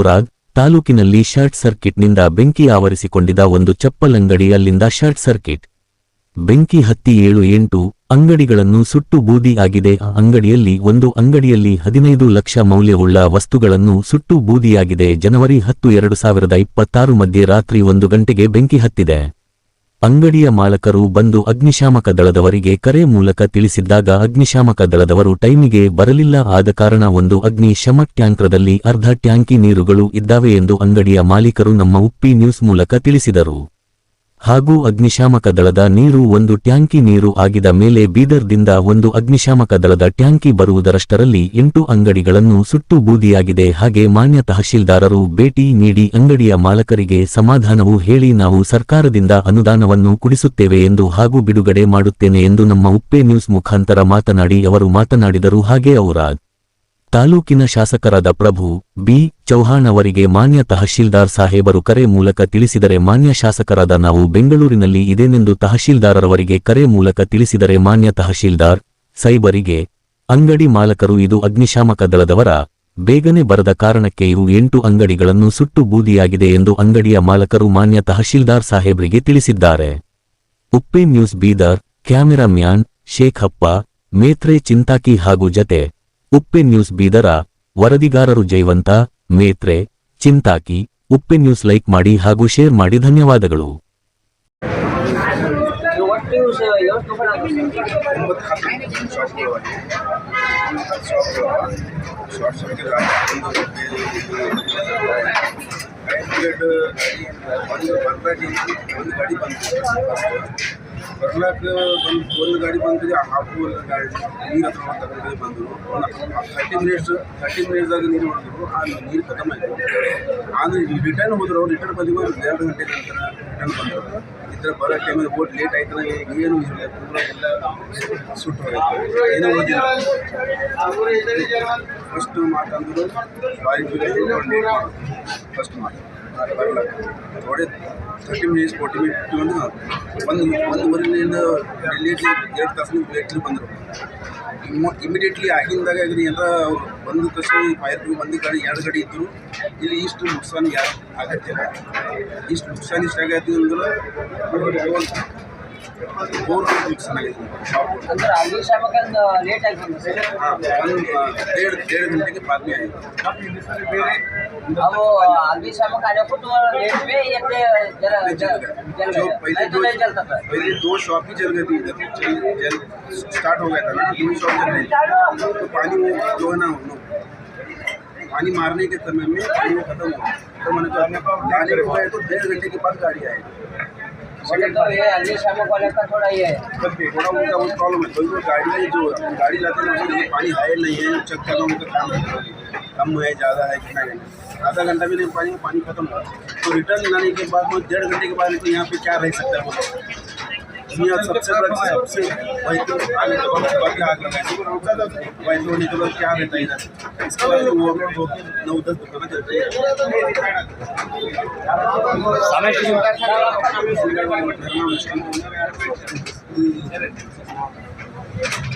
ಔರಾದ್ ತಾಲೂಕಿನಲ್ಲಿ ಶಾರ್ಟ್ ಸರ್ಕಿಟ್ನಿಂದ ಬೆಂಕಿ ಆವರಿಸಿಕೊಂಡಿದ್ದ ಒಂದು ಚಪ್ಪಲ್ ಅಂಗಡಿ, ಅಲ್ಲಿಂದ ಶಾರ್ಟ್ ಸರ್ಕಿಟ್ ಬೆಂಕಿ ಹತ್ತಿ 7-8 ಅಂಗಡಿಗಳನ್ನು ಸುಟ್ಟು ಬೂದಿ ಆಗಿದೆ. ಅಂಗಡಿಯಲ್ಲಿ ಒಂದು ಅಂಗಡಿಯಲ್ಲಿ 15 ಲಕ್ಷ ಮೌಲ್ಯವುಳ್ಳ ವಸ್ತುಗಳನ್ನು ಸುಟ್ಟು ಬೂದಿಯಾಗಿದೆ. ಜನವರಿ 10, 2026 ಮಧ್ಯರಾತ್ರಿ 1 ಗಂಟೆಗೆ ಬೆಂಕಿ ಹತ್ತಿದೆ. ಅಂಗಡಿಯ ಮಾಲಕರು ಬಂದು ಅಗ್ನಿಶಾಮಕ ದಳದವರಿಗೆ ಕರೆ ಮೂಲಕ ತಿಳಿಸಿದ್ದಾಗ ಅಗ್ನಿಶಾಮಕ ದಳದವರು ಟೈಮಿಗೆ ಬರಲಿಲ್ಲ. ಆದ ಕಾರಣ ಒಂದು ಅಗ್ನಿ ಶಮಕ ಟ್ಯಾಂಕರ್ದಲ್ಲಿ ಅರ್ಧ ಟ್ಯಾಂಕಿ ನೀರುಗಳು ಇದ್ದಾವೆ ಎಂದು ಅಂಗಡಿಯ ಮಾಲೀಕರು ನಮ್ಮ ಉಪ್ಪಿ ನ್ಯೂಸ್ ಮೂಲಕ ತಿಳಿಸಿದರು. ಹಾಗೂ ಅಗ್ನಿಶಾಮಕ ದಳದ ನೀರು ಒಂದು ಟ್ಯಾಂಕಿ ನೀರು ಆಗಿದ ಮೇಲೆ ಬೀದರ್ದಿಂದ ಒಂದು ಅಗ್ನಿಶಾಮಕ ದಳದ ಟ್ಯಾಂಕಿ ಬರುವುದರಷ್ಟರಲ್ಲಿ 8 ಅಂಗಡಿಗಳನ್ನು ಸುಟ್ಟು ಬೂದಿಯಾಗಿದೆ. ಹಾಗೆ ಮಾನ್ಯ ತಹಶೀಲ್ದಾರರು ಭೇಟಿ ನೀಡಿ ಅಂಗಡಿಯ ಮಾಲಕರಿಗೆ ಸಮಾಧಾನವೂ ಹೇಳಿ ನಾವು ಸರ್ಕಾರದಿಂದ ಅನುದಾನವನ್ನು ಕೊಡಿಸುತ್ತೇವೆ ಎಂದು ಹಾಗೂ ಬಿಡುಗಡೆ ಮಾಡುತ್ತೇನೆ ಎಂದು ನಮ್ಮ ಉಪ್ಪೆ ನ್ಯೂಸ್ ಮುಖಾಂತರ ಮಾತನಾಡಿ ಅವರು ಮಾತನಾಡಿದರು. ಹಾಗೆ ಔರಾದ್ ತಾಲೂಕಿನ ಶಾಸಕರಾದ ಪ್ರಭು ಬಿ ಚೌಹಾಣ್ ಅವರಿಗೆ ಮಾನ್ಯ ತಹಶೀಲ್ದಾರ್ ಸಾಹೇಬರು ಕರೆ ಮೂಲಕ ತಿಳಿಸಿದರೆ ಮಾನ್ಯ ಶಾಸಕರಾದ ನಾವು ಬೆಂಗಳೂರಿನಲ್ಲಿ ಇದೇನೆಂದು ತಹಶೀಲ್ದಾರರವರಿಗೆ ಕರೆ ಮೂಲಕ ತಿಳಿಸಿದರೆ ಮಾನ್ಯ ತಹಶೀಲ್ದಾರ್ ಸಾಹೇಬರಿಗೆ ಅಂಗಡಿ ಮಾಲಕರು ಇದು ಅಗ್ನಿಶಾಮಕ ದಳದವರ ಬೇಗನೆ ಬರದ ಕಾರಣಕ್ಕೆ ಇವು 8 ಅಂಗಡಿಗಳನ್ನು ಸುಟ್ಟು ಬೂದಿಯಾಗಿದೆ ಎಂದು ಅಂಗಡಿಯ ಮಾಲಕರು ಮಾನ್ಯ ತಹಶೀಲ್ದಾರ್ ಸಾಹೇಬರಿಗೆ ತಿಳಿಸಿದ್ದಾರೆ. ಉಪ್ಪೆ ನ್ಯೂಸ್ ಬೀದರ್. ಕ್ಯಾಮೆರಾಮ್ಯಾನ್ ಶೇಖಪ್ಪ ಮೇತ್ರೆ ಚಿಂತಾಕಿ ಹಾಗೂ ಜತೆ ಉಪ್ಪೆ ನ್ಯೂಸ್ ಬೀದರ. ವರದಿಗಾರರು ಜೈವಂತ ಮೇತ್ರೆ ಚಿಂತಾಕಿ. ಉಪ್ಪೆ ನ್ಯೂಸ್ ಲೈಕ್ ಮಾಡಿ ಹಾಗೂ ಶೇರ್ ಮಾಡಿ. ಧನ್ಯವಾದಗಳು. ಬರ್ಲಾಕ ಒಂದು ಗಾಡಿ ಬಂದ್ರಿ, ಹಾಫು ಗಾಡಿ ನೀರು ಹತ್ರ ತಗೊಂಡು ಬಂದರು. 30 ಮಿನಿಟ್ಸ್ದಾಗ ನೀರು ಹೊಡೆದ್ರು. ಆ ನೀರು ಖತಮ್ ಆಯಿತು. ಆದರೆ ರಿಟರ್ನ್ ಹೋದ್ರು. ಅವ್ರು ರಿಟರ್ನ್ ಬಂದಿದ್ದು 2 ಗಂಟೆ ನಂತರ ರಿಟರ್ನ್ ಬಂದರು. ಈ ಥರ ಬರೋ ಟೈಮಲ್ಲಿ ಬೋಟ್ ಲೇಟ್ ಆಯ್ತು. ಏನು ಇಲ್ಲ, ಪೂರ ಎಲ್ಲ ಸುಟ್ಟು ಹೋಯ್ತು. ಏನೂ ಓದಿಲ್ಲ. ಫಸ್ಟ್ ಮಾತಂದ್ರು ಫಸ್ಟ್ ಮಾತು ಥೋಡೆ 30 ಮಿನಿಟ್ಸ್ 40 ಮಿನಿಟ್ ಒಂದು ಮರಿಯಿಂದ ಲೇಟ್ಲಿ 2 ತಾಸು ಲೇಟ್ಲಿ ಬಂದರು. ಇಮಿಡಿಯೇಟ್ಲಿ ಆಗಿಂದಾಗ ಏನಾರ ಅವ್ರು ಬಂದ ತಕ್ಷಣ ಫೈರ್ ಮಂದಿ ಗಾಡಿ 2 ಗಾಡಿ ಇದ್ದರು. ಇಲ್ಲಿ ಇಷ್ಟು ನುಕ್ಸಾನ್ ಯಾರು ಆಗತ್ತಿಲ್ಲ. ಇಷ್ಟು ನುಕ್ಸಾನ್ ಇಷ್ಟ ಆಗೈತಿ ಅಂದ್ರೆ ಬೋರ್ ನುಕ್ಸಾನ್ ಆಗೈತಿ. डेढ़ घंटे के बाद में आए। अब अग्निशामक आने को तो लेट में ये जो पहले 2 शॉप ही जल गई थी. इधर जल स्टार्ट हो गया था ना, 2 शॉप जल रही थी. तो पानी जो है ना पानी मारने के समय में पानी खत्म हो गया. तो मैंने जाने को गए तो 1.5 घंटे के बाद गाड़ी आई. तो ये अग्निशामक वाले का थोड़ा ये थोड़ा उनका वो प्रॉब्लम है. कोई गाड़ी में जो गाड़ी लाते हैं उसमें पानी है नहीं है, चेक करना उनका काम है. कम है ज़्यादा है कितना घंटा, आधा घंटा भी नहीं पानी खत्म हुआ. तो रिटर्न लाने के बाद वो 1.5 घंटे के बाद तो यहाँ पे क्या रह सकता है. दुनिया सबसे बड़ा सबसे वही तो आग वही तो नहीं तो क्या रहता है इधर. इसके बाद वो 9-10 दुकान चलती है.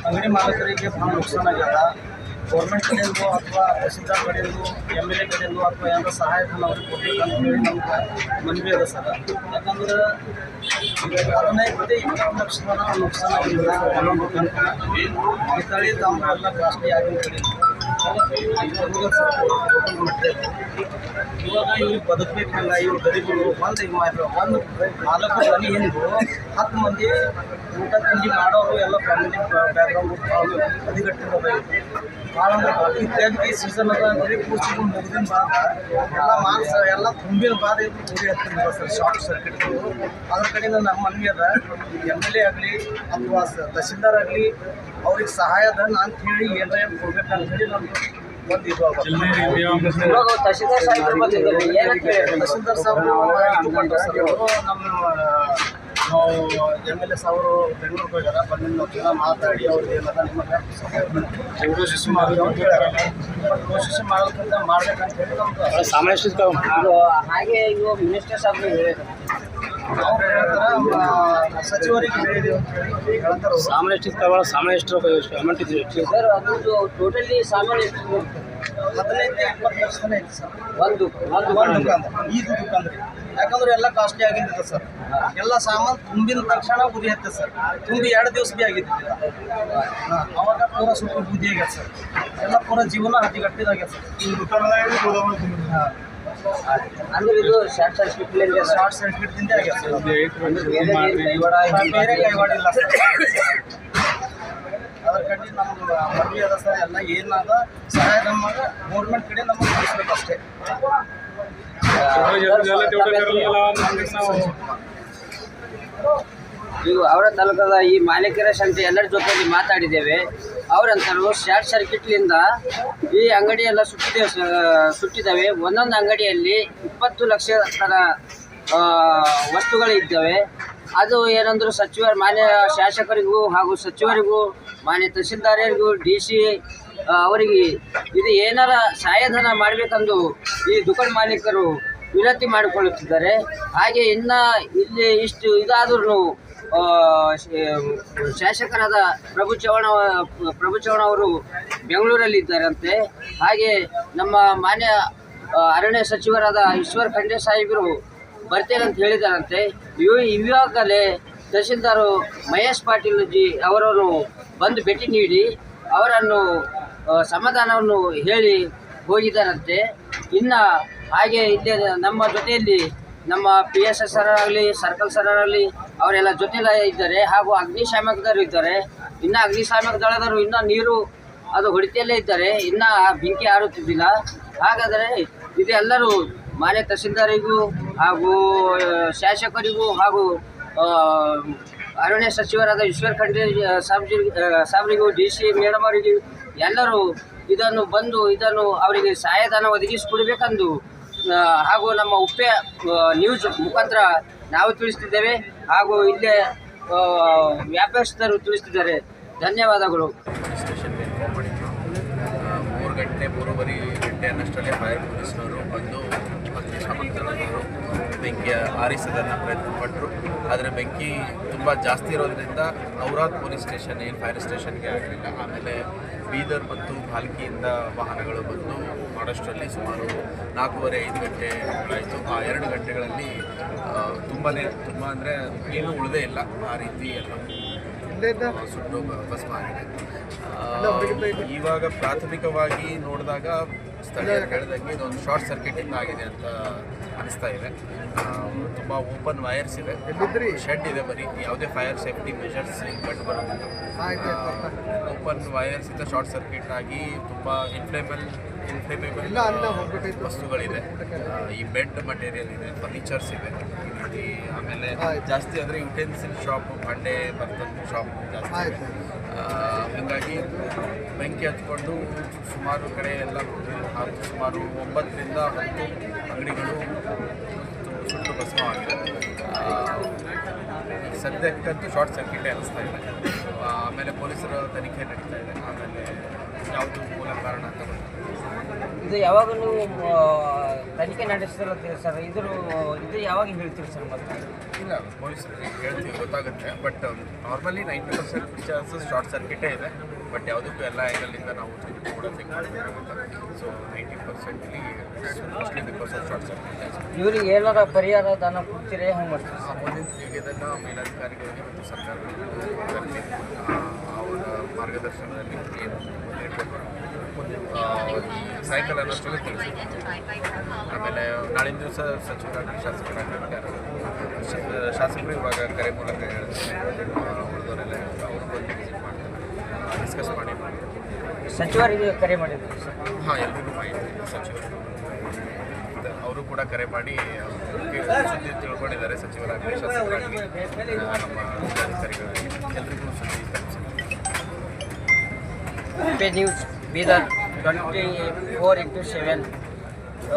ಅಂಗಡಿ ಮಾಲಕರಿಗೆ ಭಾಳ ನುಕ್ಸಾನ ಆಗ್ಯದ. ಗೌರ್ಮೆಂಟ್ ಕಡೆಯಿಂದ ಅಥವಾ ತಹಸೀಲ್ದಾರ್ ಕಡೆಯಿಂದ MLA ಕಡೆಯಿಂದ ಅಥವಾ ಏನಾರ ಸಹಾಯಧನ ಅವ್ರಿಗೆ ಕೊಡಬೇಕಂತ ಹೇಳಿ ನಮ್ಗೆ ಮನವಿ ಅದ ಸರ್. ಯಾಕಂದ್ರೆ 15-20 ಲಕ್ಷ ನುಕ್ಸಾನ ಆಗಿದೆ. ತಳಿ ತಾಮ್ರ ಎಲ್ಲ ಜಾಸ್ತಿ ಆಗಿನ ಕಡೆ ಇವಾಗ ಇವ್ರಿಗೆ ಬದುಕಬೇಕಲ್ಲ. ಇವ್ರು ಗರೀಬರು ಒಂದು ನಾಲ್ಕು ಮನೆ ಏನಿದ್ರು 10 ಮಂದಿ ಊಟ ತಿಂಡಿ ಮಾಡೋರು ಎಲ್ಲ ಫ್ಯಾಮಿಲಿ ಬ್ಯಾಕ್ಗ್ರೌಂಡ್ ಹದಿಗಟ್ಟಿರೋದು ಭಾಳ ಅಂದ್ರೆ ಇತ್ಯಾದಿ ಸೀಸನ್ ಅದ ಅಂದ್ರೆ ಕೂಸಿಕೊಂಡು ಮುಗಿದಿನ ಬಾದ ಎಲ್ಲ ಮಾರ್ಕ್ಸ್ ಎಲ್ಲ ತುಂಬಿನ ಬಾದ ಇದು ಉರಿ ಹತ್ತಿರ ಸರ್ ಶಾರ್ಟ್ ಸರ್ಕಿಟ್ಗಳು. ಅದ್ರ ಕಡೆಯಿಂದ ನಮ್ಮ ಮನವಿ ಅದ MLA ಆಗಲಿ ಅಥವಾ ತಹಸೀಲ್ದಾರ್ ಆಗಲಿ ಅವ್ರಿಗೆ ಸಹಾಯದ ನಾನು ಕೇಳಿ ಏನಾರ ಕೊಡ್ಬೇಕಂತ ಹೇಳಿ ನಮ್ಗೆ ಒಂದು ಇದು ತಹಸೀಲ್ದಾರ್ ಸಾಹೇಬರು ಬಂದಿದ್ದಾರೆ. ತಹಸೀಲ್ದಾರ್ ಸಾಹೇಬರು ಇದು ಮಾಡ್ತಾರೆ ಸರ್. ಅವರು ನಮ್ಮ ನಾವು MLA ಸಾವರು ಬೆಂಗಳೂರಿಗೆ ಹೋಗ್ಯಾರ. ಬಂದಿನ ಜನ ಮಾತಾಡಿ ಅವ್ರಿಗೆ ಏನದ ನಿಮಗೆ ಕೋಶಿಶ್ ಮಾಡೋದಕ್ಕಿಂತ ಮಾಡ್ಬೇಕಂತ ಹೇಳಿ ನಮ್ಗೆ ಸಾಮಾನ್ಯ ಹಾಗೆ ಇವು ಮಿನಿಸ್ಟರ್ ಸಾಹೇಬರು ಹೇಳಿದ್ರು. ಅವ್ರು ಹೇಳ್ತಾರೆ ಸಚಿವರಿಗೆ ಹೇಳಿದೆ ಅಂತ ಹೇಳಿ ಹೇಳ್ತಾರೆ. ಸಾಮಾನ್ಯ ಎಷ್ಟು ಅಮೌಂಟ್ ಇದೆ ಸರ್? ಅದು ಟೋಟಲಿ ಸಾಮಾನ್ಯ 15-20 ಲಕ್ಷ ತನಕ ಐತಿ ಸರ್. ಒಂದು ಒಂದು ದುಕಾನ್ ಇದು ದುಕಾನ್ ರೀ. ಯಾಕಂದ್ರೆ ಎಲ್ಲ ಕಾಸ್ಟ್ಲಿ ಆಗಿರ್ತದೆ ಸರ್. ಎಲ್ಲ ಸಾಮಾನು ತುಂಬಿದ ತಕ್ಷಣ ಬುದಿ ಹತ್ತೆ ಸರ್. ತುಂಬಿ 2 ದಿವಸ ಭೀ ಆಗಿದ್ದಿಲ್ಲ. ಅವಾಗ ಪೂರ ಸುಟ್ಟು ಬುದ್ಧಿ ಆಗ್ಯದ ಸರ್. ಎಲ್ಲ ಪೂರ ಜೀವನ ಹತ್ತಿಗಟ್ಟಿದಾಗ್ಯದ ಸರ್. ಈ ಅಂದ್ರೆ ಇದು ಶಾರ್ಟ್ ಸರ್ಕ್ಯೂಟ್ ಶಾರ್ಟ್ ಸರ್ಕ್ಯೂಟ್ದಿಂದ ಆಗ್ಯದ ಸರ್. ಬೇರೆ ಕೈವಾಡ ಇಲ್ಲ ಸರ್. ಅದ್ರ ಕಡೆ ನಮ್ಗೆ ಮನವಿ ಅದ ಸರ್. ಎಲ್ಲ ಏನಾದ ಸಹಾಯ ನಮಗೆ ಗೌರ್ಮೆಂಟ್ ಕಡೆ ನಮಗೆ ಮಾಡಿಸ್ಬೇಕು ಅಷ್ಟೇ. ಈಗ ಅವರ ತಾಲೂಕದ ಈ ಮಾಲೀಕರ ಸಂಖ್ಯೆ ಎಲ್ಲರ ಜೊತೆಯಲ್ಲಿ ಮಾತಾಡಿದ್ದೇವೆ. ಅವರಂತರೂ ಶಾರ್ಟ್ ಸರ್ಕ್ಯೂಟ್ಲಿಂದ ಈ ಅಂಗಡಿ ಎಲ್ಲ ಸುಟ್ಟಿದ್ದಾವೆ. ಒಂದೊಂದು ಅಂಗಡಿಯಲ್ಲಿ 20 ಲಕ್ಷ ತರ ವಸ್ತುಗಳಿದ್ದಾವೆ. ಅದು ಏನಂದ್ರು ಮಾನ್ಯ ಶಾಸಕರಿಗೂ ಹಾಗೂ ಸಚಿವರಿಗೂ, ಮಾನ್ಯ ತಹಸೀಲ್ದಾರರಿಗೂ, DC ಅವರಿಗೆ ಇದು ಏನಾರ ಸಹಾಯಧನ ಮಾಡಬೇಕೆಂದು ಈ ದುಕಾನ್ ಮಾಲೀಕರು ವಿನಂತಿ ಮಾಡಿಕೊಳ್ಳುತ್ತಿದ್ದಾರೆ. ಹಾಗೆ ಇನ್ನು ಇಲ್ಲಿ ಇಷ್ಟು ಇದಾದ್ರೂ ಶಾಸಕರಾದ ಪ್ರಭು ಚವ್ಹಾಣ್ ಅವರು ಬೆಂಗಳೂರಲ್ಲಿ ಇದ್ದಾರಂತೆ. ಹಾಗೆ ನಮ್ಮ ಮಾನ್ಯ ಅರಣ್ಯ ಸಚಿವರಾದ ಈಶ್ವರ್ ಖಂಡ್ರೆ ಸಾಹೇಬರು ಬರ್ತೇನೆ ಅಂತ ಹೇಳಿದಾರಂತೆ. ಇವಾಗಲೇ ತಹಸೀಲ್ದಾರು ಮಹೇಶ್ ಪಾಟೀಲ್ ಜಿ ಅವರನ್ನು ಬಂದು ಭೇಟಿ ನೀಡಿ ಅವರನ್ನು ಸಮಾಧಾನವನ್ನು ಹೇಳಿ ಹೋಗಿದ್ದಾರಂತೆ. ಇನ್ನು ಹಾಗೆ ಇಲ್ಲಿ ನಮ್ಮ ಜೊತೆಯಲ್ಲಿ ನಮ್ಮ PSS ಸರಾಗಲಿ, ಸರ್ಕಲ್ ಸರಾಗಲಿ ಅವರೆಲ್ಲ ಜೊತೆಲ್ಲ ಇದ್ದಾರೆ. ಹಾಗೂ ಅಗ್ನಿಶಾಮಕದವರು ಇದ್ದಾರೆ. ಇನ್ನು ಅಗ್ನಿಶಾಮಕ ದಳದವರು ಇನ್ನೂ ನೀರು ಅದು ಹೊಡಿತಲ್ಲೇ ಇದ್ದಾರೆ. ಇನ್ನೂ ಬೆಂಕಿ ಆರುತ್ತಿದ್ದಿಲ್ಲ. ಹಾಗಾದರೆ ಇದೆಲ್ಲರೂ ಮಾನ್ಯ ತಹಸೀಲ್ದಾರಿಗೂ ಹಾಗೂ ಶಾಸಕರಿಗೂ ಹಾಗೂ ಅರಣ್ಯ ಸಚಿವರಾದ ಈಶ್ವರ್ ಖಂಡ್ರೆ ಸಾಹೇಬರಿಗೂ, DC ಮೇಡಮ್ ಅವರಿಗೂ ಎಲ್ಲರೂ ಇದನ್ನು ಅವರಿಗೆ ಸಹಾಯಧನ ಒದಗಿಸಿಕೊಡಬೇಕೆಂದು ಹಾಗೂ ನಮ್ಮ ಉಪ್ಪೆ ನ್ಯೂಸ್ ಮುಖಾಂತರ ನಾವು ತಿಳಿಸ್ತಿದ್ದೇವೆ. ಹಾಗೂ ಇಲ್ಲೇ ವ್ಯಾಪಾರಸ್ಥರು ತಿಳಿಸ್ತಿದ್ದಾರೆ. ಧನ್ಯವಾದಗಳು. ಮೂರುವರೆ ಗಂಟೆ ಅನ್ನಷ್ಟರಲ್ಲಿ ಫೈರ್ ಪೊಲೀಸ್ನವರು ಬಂದು ಅಗ್ನಿಶಾಮಕ ದಳದವರು ಬೆಂಕಿ ಆರಿಸೋದನ್ನು ಪ್ರಯತ್ನ ಪಟ್ಟರು. ಆದರೆ ಬೆಂಕಿ ತುಂಬ ಜಾಸ್ತಿ ಇರೋದ್ರಿಂದ ಔರಾದ್ ಪೊಲೀಸ್ ಸ್ಟೇಷನ್ ಏನು ಫೈರ್ ಸ್ಟೇಷನ್ಗೆ ಆಗಲಿಲ್ಲ. ಆಮೇಲೆ ಬೀದರ್ ಮತ್ತು ಭಾಲ್ಕಿಯಿಂದ ವಾಹನಗಳು ಬಂದು ಮಾಡೋಷ್ಟರಲ್ಲಿ ಸುಮಾರು 4:30-5 ಗಂಟೆಗಳಾಯಿತು. ಆ 2 ಗಂಟೆಗಳಲ್ಲಿ ತುಂಬ ಅಂದರೆ ಏನೂ ಉಳಿದೇ ಇಲ್ಲ. ಆ ರೀತಿ ಎಲ್ಲ ಸುಟ್ಟು ಭಸ್ಮ ಆಗಿದೆ. ಇವಾಗ ಪ್ರಾಥಮಿಕವಾಗಿ ನೋಡಿದಾಗ ಸ್ಥಳೀಯರು ಹೇಳಿದಂಗೆ ಇದೊಂದು ಶಾರ್ಟ್ ಸರ್ಕ್ಯೂಟಿಂದ ಆಗಿದೆ ಅಂತ ಅನಿಸ್ತಾ ಇದೆ. ತುಂಬ ಓಪನ್ ವೈರ್ಸ್ ಇದೆ, ಶೆಡ್ ಇದೆ, ಬರೀ ಯಾವುದೇ ಫೈರ್ ಸೇಫ್ಟಿ ಮೆಷರ್ಸ್ ಕಂಡು ಬರೋದಿಲ್ಲ. ಓಪನ್ ವೈರ್ಸಿಂದ ಶಾರ್ಟ್ ಸರ್ಕ್ಯೂಟ್ ಆಗಿ ತುಂಬ ಇನ್ಫ್ಲೇಮೇಬಲ್ ವಸ್ತುಗಳಿದೆ. ಈ ಬೆಡ್ ಮಟೀರಿಯಲ್ ಇದೆ, ಫರ್ನಿಚರ್ಸ್ ಇದೆ ಈ ರೀತಿ. ಆಮೇಲೆ ಜಾಸ್ತಿ ಅಂದರೆ ಯುಟೆನ್ಸಿಲ್ ಶಾಪ್, ಭಾಂಡೆ ಬರ್ತನ್ ಶಾಪ್ ಜಾಸ್ತಿ ಇದೆ. ಹೀಗಾಗಿ ಬೆಂಕಿ ಹತ್ಕೊಂಡು ಸುಮಾರು ಕಡೆ ಎಲ್ಲ ಸುಮಾರು 9ರಿಂದ 10 ಅಂಗಡಿಗಳು ಸುಟ್ಟು ಭಸ್ಮವಾಗಿದೆ. ಸದ್ಯಕ್ಕಂತೂ ಶಾರ್ಟ್ ಸರ್ಕ್ಯೂಟೇ ಅನಿಸ್ತಾ ಇದೆ. ಆಮೇಲೆ ಪೊಲೀಸರ ತನಿಖೆ ನಡೀತಾ ಇದೆ. ಆಮೇಲೆ ಯಾವುದು ಮೂಲ ಕಾರಣ ಅಂತ ಗೊತ್ತಿಲ್ಲ. ಇದು ಯಾವಾಗ ನೀವು ತನಿಖೆ ನಡೆಸ್ತಿರತ್ತೀರಿ ಸರ್? ಇದು ಯಾವಾಗ ಹೇಳ್ತೀರಿ ಸರ್? ಮತ್ತೆ ಇಲ್ಲ, ಪೊಲೀಸರಿಗೆ ಹೇಳ್ತೀವಿ, ಗೊತ್ತಾಗುತ್ತೆ. ಬಟ್ ನಾರ್ಮಲಿ 90% ಚಾನ್ಸಸ್ ಶಾರ್ಟ್ ಸರ್ಕ್ಯೂಟೇ ಇದೆ. ಬಟ್ ಯಾವುದಕ್ಕೂ ಎಲ್ಲ ಆ್ಯಂಗಲಿಂದ ನಾವು ಕೂಡ ಚೆಕ್ ಮಾಡಬೇಕಾಗುತ್ತೆ. ಸೊ 90%ಲಿ mostly because of short circuit. ಇವ್ರಿಗೆ ಏನಾರ ಪರಿಹಾರ ದಾನ ಕೊಡ್ತೀರಿ? ಹೆಂಗೆ ಮಾಡ್ತೀರಿ? ಮುಂದಿನ ಇದನ್ನು ಮೇಲಧಿಕಾರಿಗಳಿಗೆ ಮತ್ತು ಸರ್ಕಾರದಲ್ಲಿ ಅವರ ಮಾರ್ಗದರ್ಶನದಲ್ಲಿ ಏನು ಸಾಯಂಕಾಲ ಅನ್ನೋಷ್ಟರಲ್ಲಿ ತಿಳಿಸಿ. ಆಮೇಲೆ ನಾಳಿನ ದಿವಸ ಸಚಿವರಾಗಲಿ ಶಾಸಕರು ಇವಾಗ ಕರೆ ಮೂಲಕ ಹೇಳ್ತಾರೆ. ಉಳಿದವರೆಲ್ಲ ಅವರು ಬಂದು ವಿಸಿಟ್ ಮಾಡ್ತಾರೆ, ಡಿಸ್ಕಸ್ ಮಾಡಿ. ಸಚಿವರಿಗೆ ಕರೆ ಮಾಡಿದ್ರು ಸರ್? ಹಾಂ, ಎಲ್ರಿಗೂ ಮಾಹಿತಿ ಸಚಿವರು ಅವರು ಕೂಡ ಕರೆ ಮಾಡಿ ಸುದ್ದಿ ತಿಳ್ಕೊಂಡಿದ್ದಾರೆ. ಸಚಿವರಾಗಲಿ, ಶಾಸಕರಾಗಲಿ, ನಮ್ಮ ಅಧಿಕಾರಿಗಳಾಗಲಿ ಎಲ್ರಿಗೂ ಸುದ್ದಿ ಉಪ್ಪೆ ನ್ಯೂಸ್ ಬೀದರ್ 24x7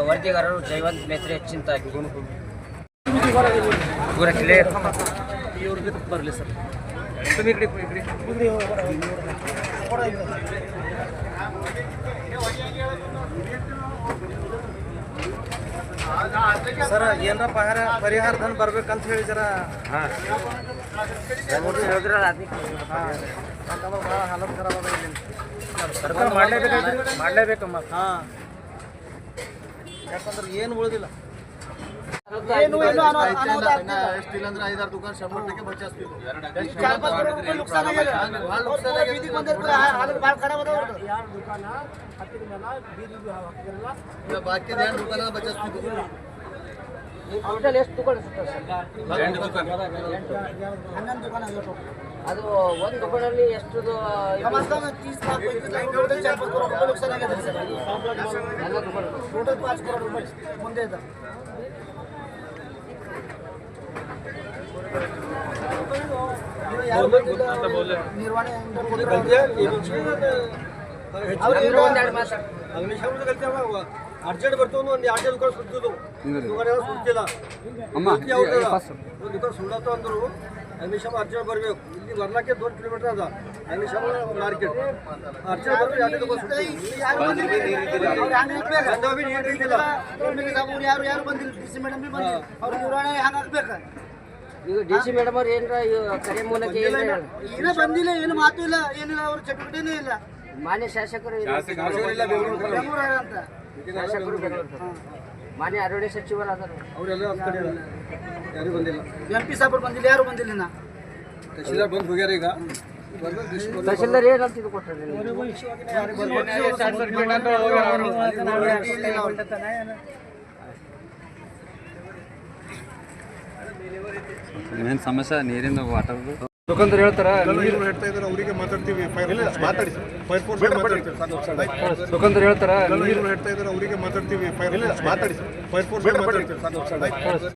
ವರದಿಗಾರರು ಜಯವಂತ್ ಮೇತ್ರೆ, ಚಿಂತಾಗಿ ಪೂರ ಕ್ಲಿಯರ್. ಇವ್ರಿಗೆ ಬರಲಿ ಸರ್. ಸರ್ ಏನಾರ ಪರಿಹಾರ ಧನ ಬರ್ಬೇಕಂತ ಹೇಳಿ ಜರ ಹೇಳಿದ್ರಲ್ಲ ಅದಕ್ಕೆ ಯಾಕಂದ್ರೆ ಭಾಳ ಹಾಲತ್ ಖರಾಬ್ ಅದ ಇಲ್ಲಿ ಸರ್ಕಾರ ಮಾಡಲೇಬೇಕಮ್ಮ ಹಾಂ ಯಾಕಂದ್ರೆ ಏನು ಉಳಿದಿಲ್ಲ ಟೋಟಲ್ ಎಷ್ಟು ದುಕಾನ್ ಅದು ಒಂದು ದುಕಾನಲ್ಲಿ ಎಷ್ಟು ಅಗ್ನಿಶಾಮಕ ಕಲ್ತಿ ಅರ್ಜೆಂಟ್ ಬರ್ತಾವ ಒಂದು 2 ದುಕಾನ್ ಸುತ್ತಿದ್ದು ದುಕಾನ್ ಸುತ್ತಿಲ್ಲ ಒಂದು ದುಕಾನ್ ಸುಳ್ಳತ್ತ ಅಂದ್ರು ಅಗ್ನಿಶಾಮ ಅರ್ಜೆಂಟ್ ಬರಬೇಕು ಇಲ್ಲಿ ಬರ್ಲಾಕೆ 2 ಕಿಲೋಮೀಟರ್ ಅದ ಅಗ್ನಿಶಾಮ ಮಾರ್ಕೆಟ್ ಅರ್ಜೆಂಟ್ ಬರ್ಬೇಕು 2 ದುಕಾನ್ ಸುತ್ತಿಲ್ಲ ಯಾರು ಬಂದಿಲ್ಲ ಡಿ ಸಿ ಮೇಡಮ್ ಬಿ ಬಂದಿಲ್ಲ ಅವ್ರ ನಿರ್ವಹಣೆ ಹಂಗಾಗ್ಬೇಕು ಈಗ ಡಿ ಸಿ ಮೇಡಮ್ ಅವ್ರು ಏನರ ಕರೆ ಮೂಲಕ ಏನೂ ಬಂದಿಲ್ಲ ಏನು ಮಾತು ಇಲ್ಲ ಏನಿಲ್ಲ ಅವ್ರ ಚಟುವಟಿಕೆನೇ ಇಲ್ಲ ಮಾನ್ಯ ಶಾಸಕರು ಬೆಂಗಳೂರು ಅಂತ ಶಾಸಕರು ಬೆಂಗಳೂರು ಮಾನ್ಯ ಅರಣ್ಯ ಸಚಿವರಾದರು ಅವರೆಲ್ಲ ಯಾರು ಬಂದಿಲ್ಲ ಎಂ ಪಿ ಸಾಹೇಬರು ಬಂದಿಲ್ಲ ಯಾರು ಬಂದಿಲ್ಲ ನಾ ತಹಶೀಲ್ದಾರ್ ಬಂದು ಹೋಗ್ಯಾರ ಈಗ ತಹಶೀಲ್ದಾರ್ ಏನಂತ ಇದು ಕೊಟ್ಟರೆ ಏನು ಸಮಸ್ಯೆ ನೀರಿಂದ ವಾಟರ್ದು ದುಕಾನ್ದಾರ್ ಹೇಳ್ತಾರ ನೀರು ಹೇಳ್ತಾ ಇದ್ದಾರೆ ಅವರಿಗೆ ಮಾತಾಡ್ತೀವಿ ಮಾತಾಡಿ ಫೈರ್ ಫೋರ್ಸ್ ದುಕಾನ್ದಾರ್ ಹೇಳ್ತಾರ ನೀರು ಹೇಳ್ತಾ ಇದ್ದಾರೆ ಅವರಿಗೆ ಮಾತಾಡ್ತೀವಿ ಮಾತಾಡಿ ಫೈರ್ ಫೋರ್ಸ್